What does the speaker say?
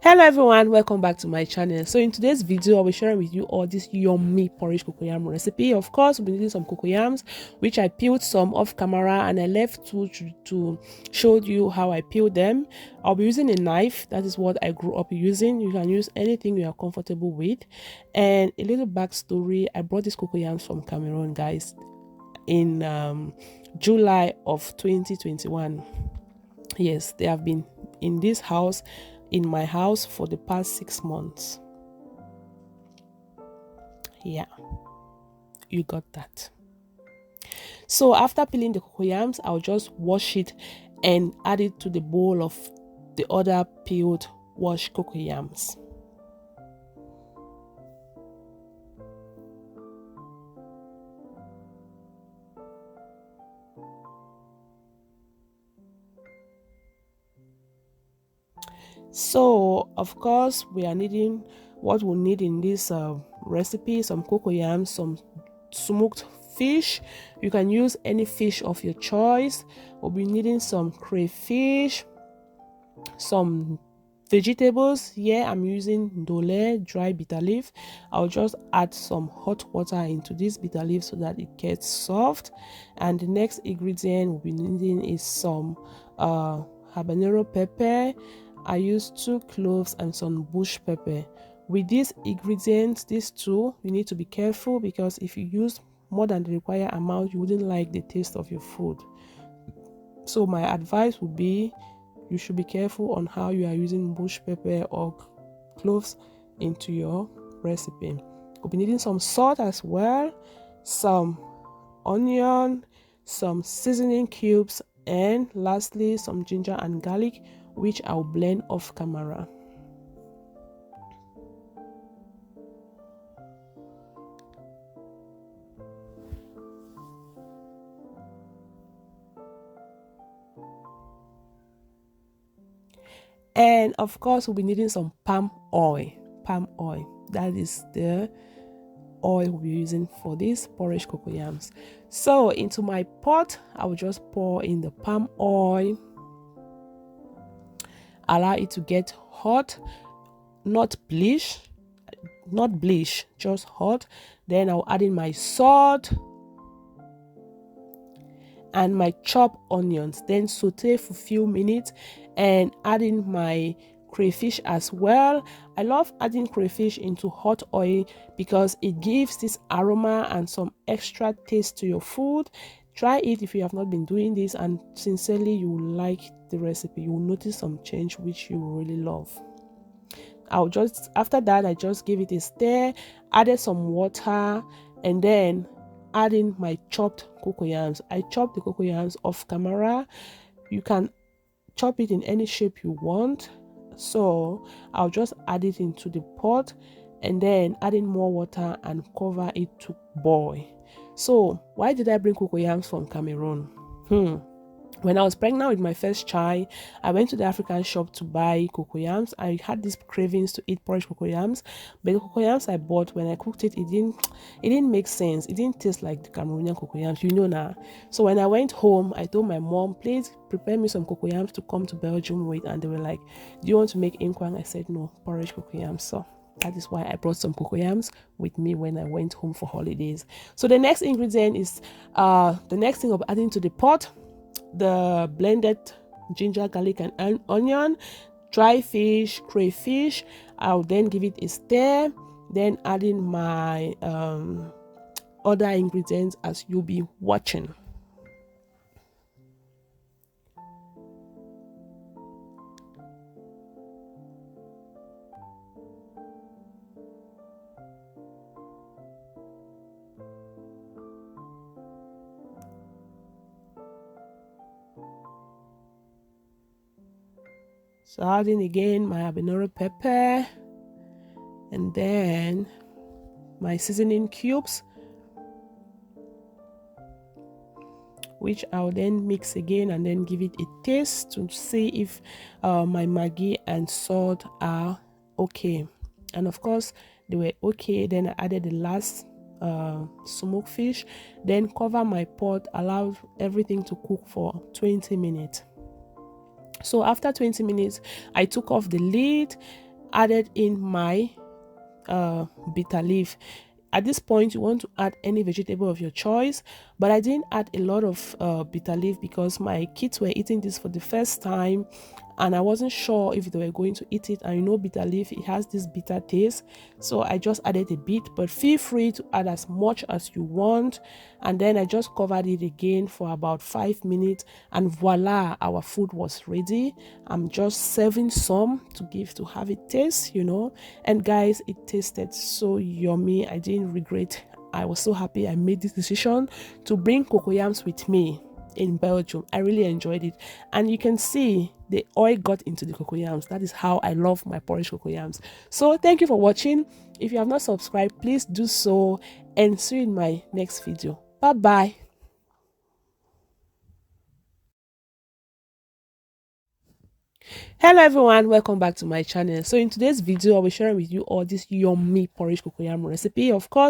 Hello everyone, welcome back to my channel. So in today's video I'll be sharing with you all this yummy porridge cocoyam recipe. Of course, we'll be using some cocoyams which I peeled some off camera and I left to show you how I peeled them. I'll be using a knife. That is what I grew up using. You can use anything you are comfortable with. And a little backstory, I brought these cocoyams from Cameroon, guys, in July of 2021. Yes, they have been in this house, in my house, for the past 6 months. Yeah, you got that. So after peeling the cocoyams, I'll just wash it and add it to the bowl of the other peeled washed cocoyams. So of course we are needing what we'll need in this recipe: some cocoyams, some smoked fish. You can use any fish of your choice. We'll be needing some crayfish, some vegetables. Here I'm using ndole, dry bitter leaf. I'll just add some hot water into this bitter leaf so that it gets soft. And the next ingredient we'll be needing is some habanero pepper. I use 2 cloves and some bush pepper. With these ingredients, these two, you need to be careful, because if you use more than the required amount, you wouldn't like the taste of your food. So my advice would be, you should be careful on how you are using bush pepper or cloves into your recipe. We'll be needing some salt as well, some onion, some seasoning cubes, and lastly some ginger and garlic, which I'll blend off camera. And of course we'll be needing some palm oil. That is the oil we'll be using for this porridge cocoyams. So into my pot, I will just pour in the palm oil, allow it to get hot, not bleach, just hot. Then I'll add in my salt and my chopped onions, then saute for a few minutes, and add in my crayfish as well. I love adding crayfish into hot oil because it gives this aroma and some extra taste to your food. Try it if you have not been doing this, and sincerely you will like the recipe. You will notice some change which you will really love. After that, I just give it a stir, added some water, and then add in my chopped cocoyams. I chopped the cocoyams off camera. You can chop it in any shape you want. So I'll just add it into the pot and then add in more water and cover it to boil. So why did I bring cocoyams from Cameroon? When I was pregnant with my first child, I went to the African shop to buy cocoyams. I had these cravings to eat porridge cocoyams, but the cocoyams I bought, when I cooked it, it didn't make sense. It didn't taste like the Cameroonian cocoyams, you know now. So when I went home, I told my mom, please prepare me some cocoyams to come to Belgium with, and they were like, do you want to make inkwang? I said no, porridge cocoyams. So that is why I brought some cocoyams with me when I went home for holidays. So the next ingredient is the next thing of adding to the pot: the blended ginger, garlic, and onion, dry fish, crayfish. I'll then give it a stir, then add in my other ingredients as you'll be watching. So adding again my habanero pepper, and then my seasoning cubes, which I'll then mix again and then give it a taste to see if my Maggi and salt are okay. And of course they were okay. Then I added the last smoked fish, then cover my pot, allow everything to cook for 20 minutes. So after 20 minutes, I took off the lid, added in my bitter leaf. At this point, you want to add any vegetable of your choice, but I didn't add a lot of bitter leaf because my kids were eating this for the first time and I wasn't sure if they were going to eat it. And you know, bitter leaf, it has this bitter taste, so I just added a bit, but feel free to add as much as you want. And then I just covered it again for about 5 minutes, and voila, our food was ready. I'm just serving some to have it taste, you know. And guys, it tasted so yummy. I didn't regret. I was so happy I made this decision to bring cocoyams with me in Belgium. I really enjoyed it, and you can see the oil got into the cocoyams. That is how I love my porridge cocoyams. So thank you for watching. If you have not subscribed, please do so, and see you in my next video. Bye bye. Hello everyone, welcome back to my channel. So in today's video, I'll be sharing with you all this yummy porridge cocoyam recipe. Of course,